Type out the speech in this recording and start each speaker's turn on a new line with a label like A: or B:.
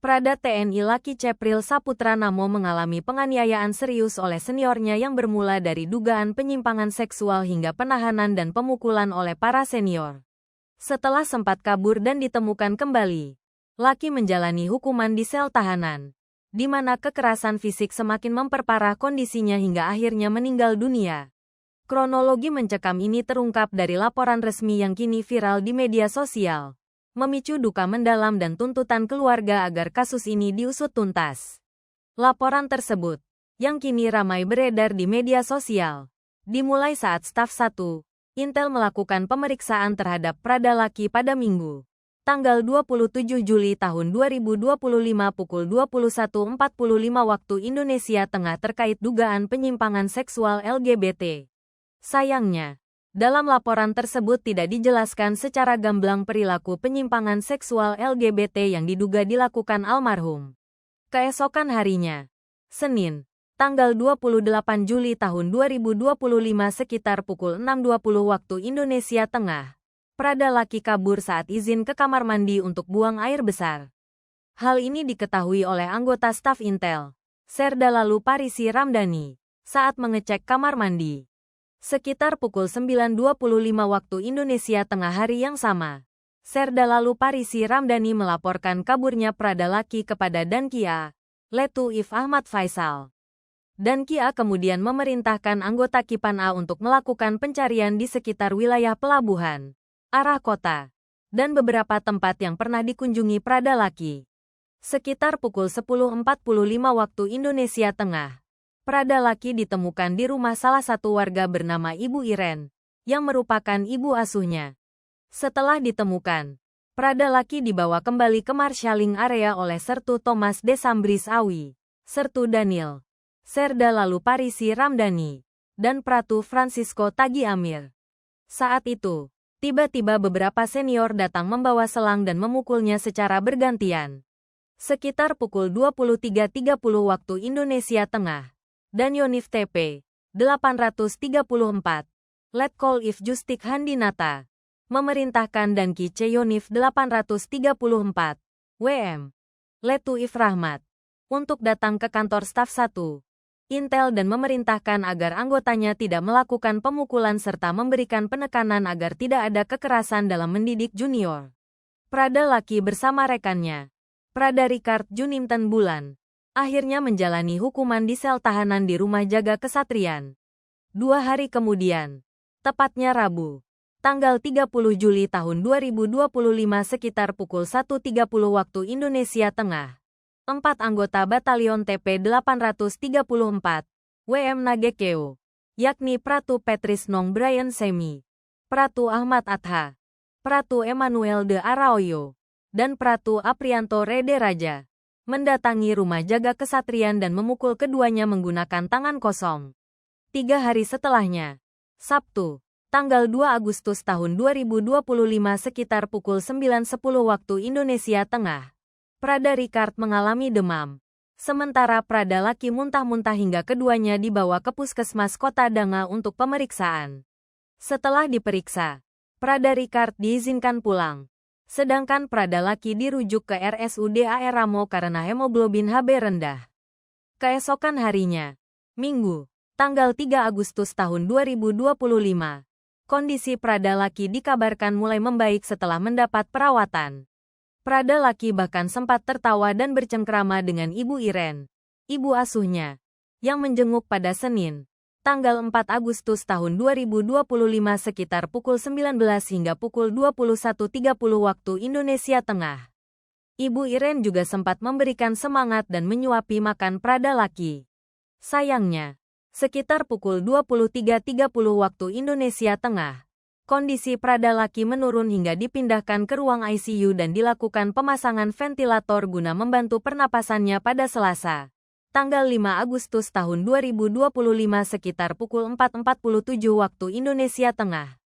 A: Prada TNI Laki Cepril Saputra Namo mengalami penganiayaan serius oleh seniornya yang bermula dari dugaan penyimpangan seksual hingga penahanan dan pemukulan oleh para senior. Setelah sempat kabur dan ditemukan kembali, Laki menjalani hukuman di sel tahanan, di mana kekerasan fisik semakin memperparah kondisinya hingga akhirnya meninggal dunia. Kronologi mencekam ini terungkap dari laporan resmi yang kini viral di media sosial, memicu duka mendalam dan tuntutan keluarga agar kasus ini diusut tuntas. Laporan tersebut, yang kini ramai beredar di media sosial, dimulai saat staf 1, Intel melakukan pemeriksaan terhadap Prada Laki pada Minggu, tanggal 27 Juli tahun 2025 pukul 21.45 waktu Indonesia Tengah terkait dugaan penyimpangan seksual LGBT. Sayangnya, dalam laporan tersebut tidak dijelaskan secara gamblang perilaku penyimpangan seksual LGBT yang diduga dilakukan almarhum. Keesokan harinya, Senin, tanggal 28 Juli tahun 2025 sekitar pukul 6.20 waktu Indonesia Tengah, Prada Laki kabur saat izin ke kamar mandi untuk buang air besar. Hal ini diketahui oleh anggota staf Intel, Serda Lalu Parisi Ramdhani, saat mengecek kamar mandi. Sekitar pukul 9.25 waktu Indonesia Tengah hari yang sama, Serda Lalu Parisi Ramdhani melaporkan kaburnya Prada Laki kepada Dankia, Letu If Ahmad Faisal. Dankia kemudian memerintahkan anggota Kipan A untuk melakukan pencarian di sekitar wilayah pelabuhan, arah kota, dan beberapa tempat yang pernah dikunjungi Prada Laki. Sekitar pukul 10.45 waktu Indonesia Tengah, Prada Laki ditemukan di rumah salah satu warga bernama Ibu Iren, yang merupakan ibu asuhnya. Setelah ditemukan, Prada Laki dibawa kembali ke Marshalling Area oleh Sertu Thomas Desambris Awi, Sertu Daniel, Serda Lalu Parisi Ramdhani, dan Pratu Francisco Tagi Amir. Saat itu, tiba-tiba beberapa senior datang membawa selang dan memukulnya secara bergantian. Sekitar pukul 23.30 waktu Indonesia Tengah, dan Yonif TP 834, Letkol If Justik Handinata, memerintahkan Danki C Yonif 834, WM, Letu If Rahmat, untuk datang ke kantor staf 1, Intel dan memerintahkan agar anggotanya tidak melakukan pemukulan serta memberikan penekanan agar tidak ada kekerasan dalam mendidik junior. Prada Laki bersama rekannya, Prada Ricard Junimten Bulan, akhirnya menjalani hukuman di sel tahanan di Rumah Jaga Kesatrian. 2 hari kemudian, tepatnya Rabu, tanggal 30 Juli tahun 2025 sekitar pukul 1.30 waktu Indonesia Tengah, 4 anggota Batalion TP 834, WM Nagekeo, yakni Pratu Petris Nong Brian Semi, Pratu Ahmad Atha, Pratu Emmanuel de Araoyo, dan Pratu Aprianto Rede Raja, mendatangi Rumah Jaga Kesatrian dan memukul keduanya menggunakan tangan kosong. 3 hari setelahnya, Sabtu, tanggal 2 Agustus tahun 2025 sekitar pukul 9.10 waktu Indonesia Tengah, Prada Ricard mengalami demam. Sementara Prada Laki muntah-muntah hingga keduanya dibawa ke puskesmas Kota Danga untuk pemeriksaan. Setelah diperiksa, Prada Ricard diizinkan pulang. Sedangkan Prada Laki dirujuk ke RSUD AR Ramo karena hemoglobin Hb rendah. Keesokan harinya, Minggu, tanggal 3 Agustus tahun 2025, kondisi Prada Laki dikabarkan mulai membaik setelah mendapat perawatan. Prada Laki bahkan sempat tertawa dan bercengkrama dengan Ibu Iren, ibu asuhnya, yang menjenguk pada Senin, tanggal 4 Agustus tahun 2025 sekitar pukul 19 hingga pukul 21.30 waktu Indonesia Tengah. Ibu Iren juga sempat memberikan semangat dan menyuapi makan Prada Laki. Sayangnya, sekitar pukul 23.30 waktu Indonesia Tengah, kondisi Prada Laki menurun hingga dipindahkan ke ruang ICU dan dilakukan pemasangan ventilator guna membantu pernapasannya pada Selasa, tanggal 5 Agustus tahun 2025 sekitar pukul 4.47 waktu Indonesia Tengah.